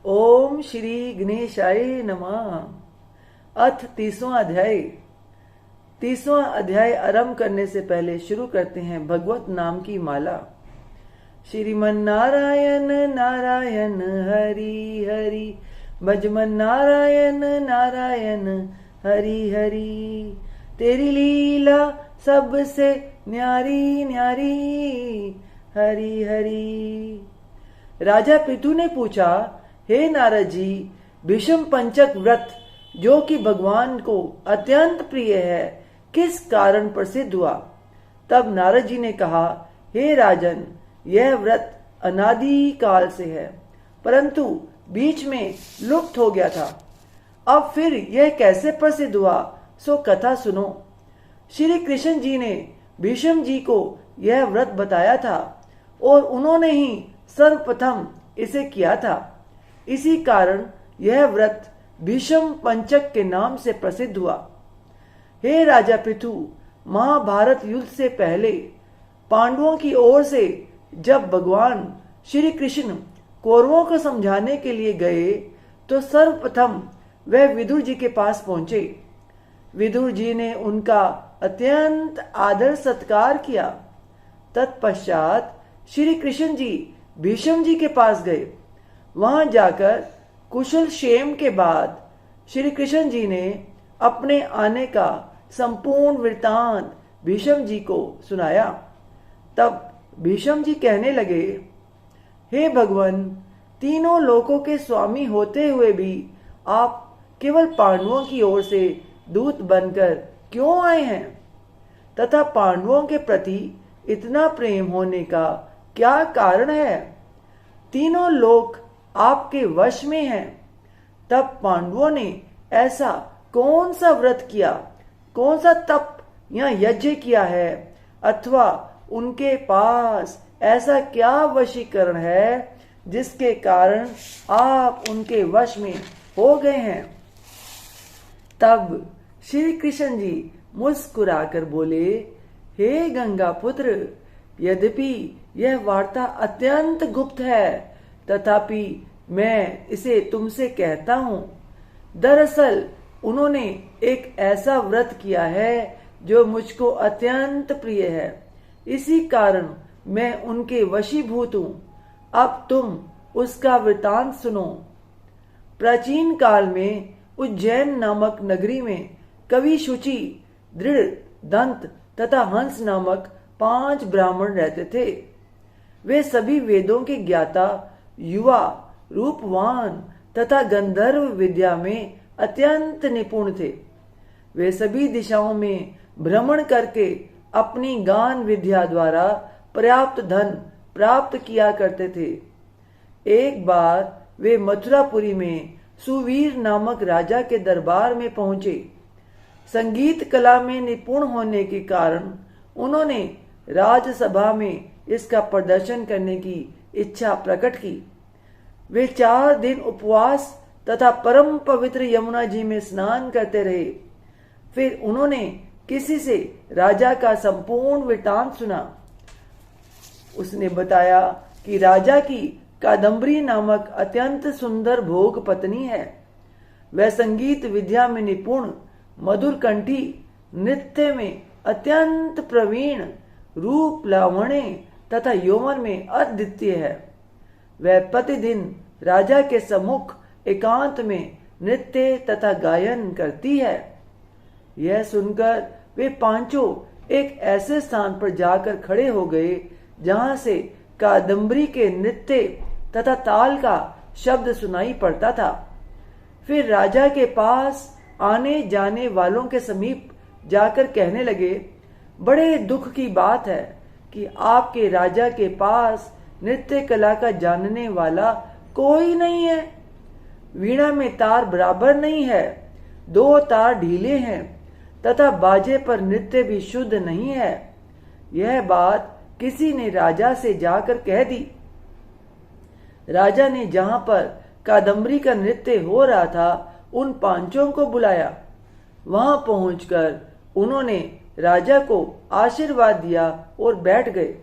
ओम श्री गणेशाय नमः। अथ 30वां अध्याय। 30वां अध्याय आरंभ करने से पहले शुरू करते हैं भगवत नाम की माला। श्रीमन नारायण नारायण हरि हरि, भजमन नारायण नारायण हरि हरि। तेरी लीला सबसे न्यारी न्यारी, हरि हरि। राजा पृथु ने पूछा, हे नारद जी, भीष्म पंचक व्रत जो कि भगवान को अत्यंत प्रिय है, किस कारण प्रसिद्ध हुआ? तब नारद जी ने कहा, हे राजन, यह व्रत अनादि काल से है, परंतु बीच में लुप्त हो गया था। अब फिर यह कैसे प्रसिद्ध हुआ, सो कथा सुनो। श्री कृष्ण जी ने भीष्म जी को यह व्रत बताया था और उन्होंने ही सर्वप्रथम इसे किया था। इसी कारण यह व्रत भीष्म पंचक के नाम से प्रसिद्ध हुआ। हे राजा पृथु, महाभारत युद्ध से पहले पांडवों की ओर से जब भगवान श्री कृष्ण कौरवों को समझाने के लिए गए तो सर्वप्रथम वह विदुर जी के पास पहुंचे। विदुर जी ने उनका अत्यंत आदर सत्कार किया। तत्पश्चात श्री कृष्ण जी भीष्म जी के पास गए। वहां जाकर कुशल क्षेम के बाद श्री कृष्ण जी ने अपने आने का संपूर्ण वृतांत भीष्म जी को सुनाया। तब भीष्म जी कहने लगे, हे भगवान, तीनों लोकों के स्वामी होते हुए भी आप केवल पांडवों की ओर से दूत बनकर क्यों आए हैं, तथा पांडवों के प्रति इतना प्रेम होने का क्या कारण है? तीनों लोक आपके वश में हैं। तब पांडवों ने ऐसा कौन सा व्रत किया, कौन सा तप या यज्ञ किया है, अथवा उनके पास ऐसा क्या वशीकरण है जिसके कारण आप उनके वश में हो गए हैं? तब श्री कृष्ण जी मुस्कुराकर बोले, हे गंगा पुत्र, यद्यपि यह वार्ता अत्यंत गुप्त है, तथापि मैं इसे तुमसे कहता हूं। दरअसल उन्होंने एक ऐसा व्रत किया है जो मुझको अत्यंत प्रिय है, इसी कारण मैं उनके वशीभूत हूं। अब तुम उसका वृतांत सुनो। प्राचीन काल में उज्जैन नामक नगरी में कवि शुचि, दृढ़, दंत तथा हंस नामक 5 ब्राह्मण रहते थे। वे सभी वेदों के ज्ञाता, युवा, रूपवान तथा गंधर्व विद्या में अत्यंत निपुण थे। वे सभी दिशाओं में भ्रमण करके अपनी गान विद्या द्वारा पर्याप्त धन प्राप्त किया करते थे। एक बार वे मथुरापुरी में सुवीर नामक राजा के दरबार में पहुंचे। संगीत कला में निपुण होने के कारण उन्होंने राजसभा में इसका प्रदर्शन करने की इच्छा प्रकट की। वे 4 दिन उपवास तथा परम पवित्र यमुना जी में स्नान करते रहे। फिर उन्होंने किसी से राजा का संपूर्ण वृतांत सुना। उसने बताया कि राजा की कादम्बरी नामक अत्यंत सुंदर भोग पत्नी है। वह संगीत विद्या में निपुण, मधुर कंठी, नृत्य में अत्यंत प्रवीण, रूप लावण्य तथा यौवन में अद्वितीय है। वह प्रतिदिन राजा के सम्मुख एकांत में नृत्य तथा गायन करती है। यह सुनकर वे पांचों एक ऐसे स्थान पर जाकर खड़े हो गए जहां से कादम्बरी के नृत्य तथा ताल का शब्द सुनाई पड़ता था। फिर राजा के पास आने जाने वालों के समीप जाकर कहने लगे, बड़े दुख की बात है कि आपके राजा के पास नृत्य कला का जानने वाला कोई नहीं है। वीणा में तार बराबर नहीं है, 2 तार ढीले हैं तथा बाजे पर नृत्य भी शुद्ध नहीं है। यह बात किसी ने राजा से जाकर कह दी। राजा ने जहां पर कादम्बरी का नृत्य हो रहा था उन पांचों को बुलाया। वहां पहुंचकर उन्होंने राजा को आशीर्वाद दिया और बैठ गए।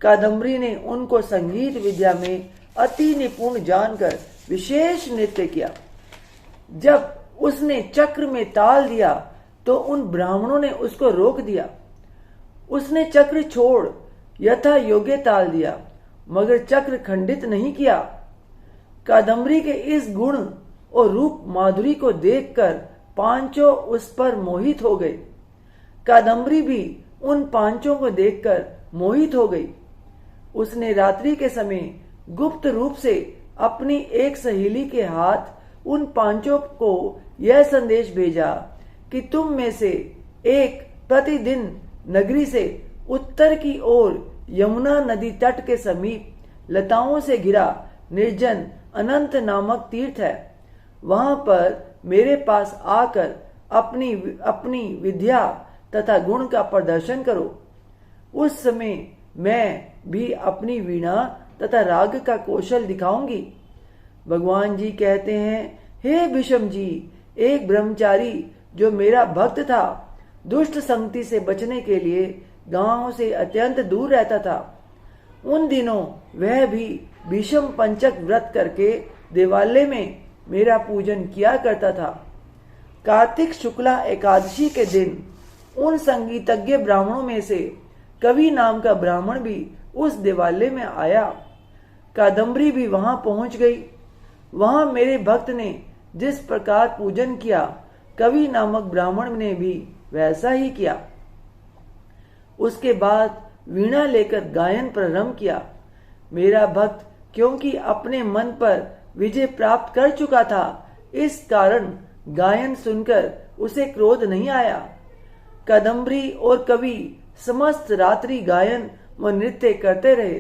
कादम्बरी ने उनको संगीत विद्या में अति निपुण जानकर विशेष नृत्य किया। जब उसने चक्र में ताल दिया तो उन ब्राह्मणों ने उसको रोक दिया। उसने चक्र छोड़ यथा योग्य ताल दिया, मगर चक्र खंडित नहीं किया। कादम्बरी के इस गुण और रूप माधुरी को देखकर पांचों उस पर मोहित हो गए। कादम्बरी भी उन पांचों को देखकर मोहित हो गई। उसने रात्रि के समय गुप्त रूप से अपनी एक सहेली के हाथ उन पांचों को यह संदेश भेजा कि तुम में से एक प्रतिदिन नगरी से उत्तर की ओर यमुना नदी तट के समीप लताओं से घिरा निर्जन अनंत नामक तीर्थ है, वहां पर मेरे पास आकर अपनी विद्या तथा गुण का प्रदर्शन करो। उस समय मैं भी अपनी वीणा तथा राग का कौशल दिखाऊंगी। भगवान जी कहते हैं, हे भीष्म जी, एक ब्रह्मचारी जो मेरा भक्त था, दुष्ट संगति से बचने के लिए गांव से अत्यंत दूर रहता था। उन दिनों वह भी भीष्म पंचक व्रत करके देवालय में मेरा पूजन किया करता था। कार्तिक शुक्ला एकादशी के दिन उन संगीतज्ञ ब्राह्मणों में से कवि नाम का ब्राह्मण भी उस देवालय में आया। कादम्बरी भी वहां पहुंच गई। वहां मेरे भक्त ने जिस प्रकार पूजन किया, कवि नामक ब्राह्मण ने भी वैसा ही किया। उसके बाद वीणा लेकर गायन प्रारंभ किया। मेरा भक्त क्योंकि अपने मन पर विजय प्राप्त कर चुका था, इस कारण गायन सुनकर उसे क्रोध नहीं आया। कादम्बरी और कवि समस्त रात्रि गायन व नृत्य करते रहे।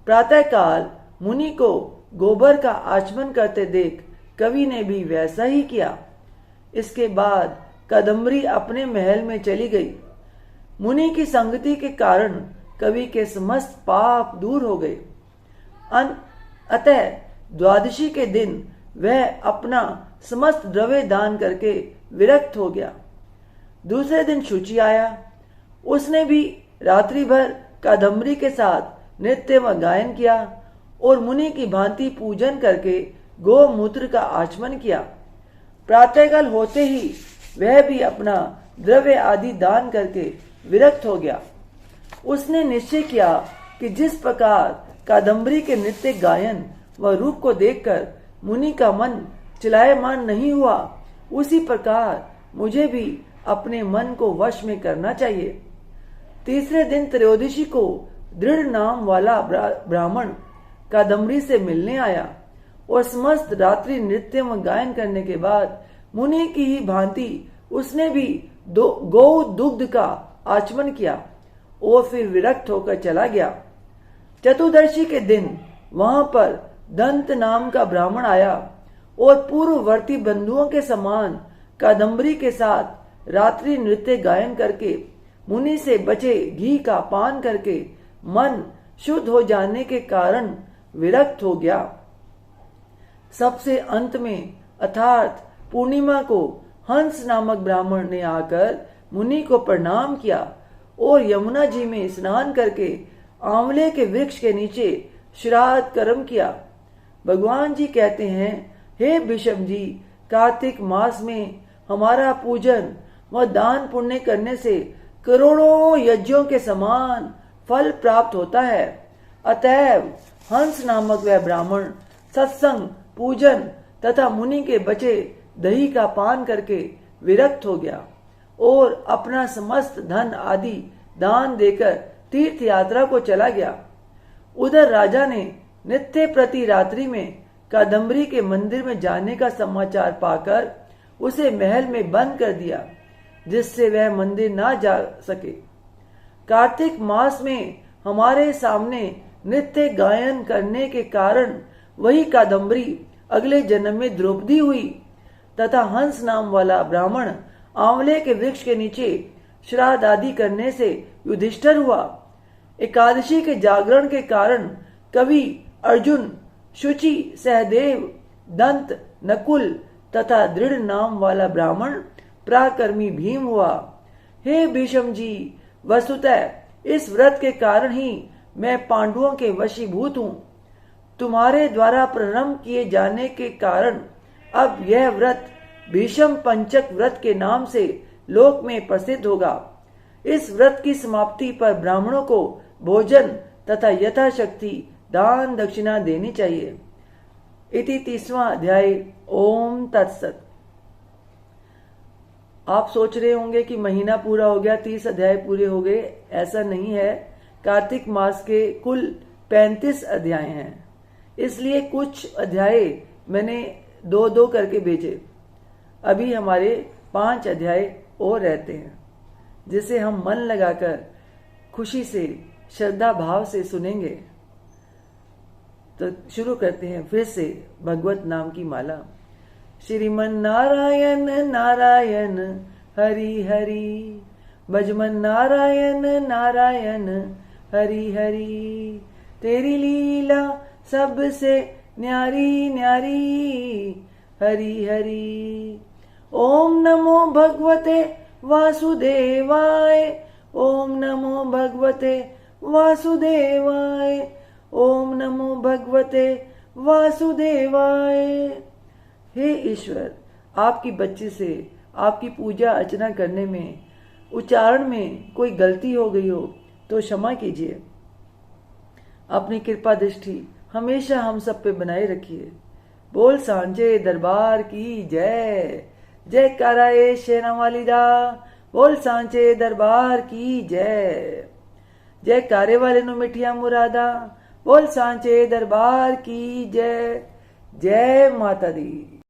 प्रातःकाल मुनि को गोबर का आचमन करते देख कवि ने भी वैसा ही किया। इसके बाद कादम्बरी अपने महल में चली गई। मुनि की संगति के कारण कवि के समस्त पाप दूर हो गए। अतः द्वादशी के दिन वह अपना समस्त द्रव्य दान करके विरक्त हो गया। दूसरे दिन शुचि आया। उसने भी रात्रि भर कादम्बरी के साथ नृत्य व गायन किया और मुनि की भांति पूजन करके गोमूत्र का आचमन किया। प्रातःकाल होते ही वह भी अपना द्रव्य आदि दान करके विरक्त हो गया। उसने निश्चय किया कि जिस प्रकार कादम्बरी के नृत्य गायन व रूप को देखकर मुनि का मन चलायमान नहीं हुआ, उसी प्रकार मुझे भी अपने मन को वश में करना चाहिए। तीसरे दिन त्रयोदशी को दृढ़ नाम वाला ब्राह्मण कादम्बरी से मिलने आया और समस्त रात्रि नृत्य व गायन करने के बाद मुनि की ही भांति उसने भी गौ दुग्ध का आचमन किया और फिर विरक्त होकर चला गया। चतुर्दशी के दिन वहां पर दंत नाम का ब्राह्मण आया और पूर्ववर्ती बंधुओं के समान कादम्बरी के साथ रात्रि नृत्य गायन करके मुनि से बचे घी का पान करके मन शुद्ध हो जाने के कारण विरक्त हो गया। सबसे अंत में अर्थात पूर्णिमा को हंस नामक ब्राह्मण ने आकर मुनि को प्रणाम किया और यमुना जी में स्नान करके आंवले के वृक्ष के नीचे श्राद्ध कर्म किया। भगवान जी कहते हैं, हे भीष्म जी, कार्तिक मास में हमारा पूजन व दान पुण्य करने से करोड़ों यज्ञों के समान फल प्राप्त होता है। अतएव हंस नामक वह ब्राह्मण सत्संग, पूजन तथा मुनि के बचे दही का पान करके विरक्त हो गया और अपना समस्त धन आदि दान देकर तीर्थ यात्रा को चला गया। उधर राजा ने नित्य प्रति रात्रि में कादम्बरी के मंदिर में जाने का समाचार पाकर उसे महल में बंद कर दिया, जिससे वह मंदिर ना जा सके। कार्तिक मास में हमारे सामने नित्य गायन करने के कारण वही कादम्बरी अगले जन्म में द्रौपदी हुई तथा हंस नाम वाला ब्राह्मण आंवले के वृक्ष के नीचे श्राद्ध आदि करने से युधिष्ठिर हुआ। एकादशी के जागरण के कारण कवि अर्जुन, शुचि, सहदेव, दंत, नकुल तथा दृढ़ नाम वाला ब्राह्मण पराक्रमी भीम हुआ। हे भीष्म जी, वस्तुतः इस व्रत के कारण ही मैं पांडवों के वशीभूत हूँ। तुम्हारे द्वारा प्रारंभ किए जाने के कारण अब यह व्रत भीष्म पंचक व्रत के नाम से लोक में प्रसिद्ध होगा। इस व्रत की समाप्ति पर ब्राह्मणों को भोजन तथा यथाशक्ति दान दक्षिणा देनी चाहिए। इति 30वां अध्याय। ओम तत्सत। आप सोच रहे होंगे कि महीना पूरा हो गया, 30 अध्याय पूरे हो गए। ऐसा नहीं है। कार्तिक मास के कुल 35 अध्याय हैं, इसलिए कुछ अध्याय मैंने 2-2 करके भेजे। अभी हमारे 5 अध्याय और रहते हैं, जिसे हम मन लगाकर खुशी से श्रद्धा भाव से सुनेंगे। तो शुरू करते हैं फिर से भगवत नाम की माला। श्रीमन नारायण नारायण हरि हरि, भजमन नारायण नारायण हरि हरि। तेरी लीला सबसे न्यारी न्यारी हरि हरि। ओम नमो भगवते वासुदेवाय, ओम नमो भगवते वासुदेवाय, ओम नमो भगवते वासुदेवाय। हे ईश्वर, आपकी बच्ची से आपकी पूजा अर्चना करने में, उच्चारण में कोई गलती हो गई हो तो क्षमा कीजिए। अपनी कृपा दृष्टि हमेशा हम सब पे बनाए रखिए। बोल सांचे दरबार की जय। जय कराए शेरा वाली दा। बोल सांचे दरबार की जय। जय कारे वाले नु मिठिया मुरादा। बोल सांचे दरबार की जय। जय माता दी।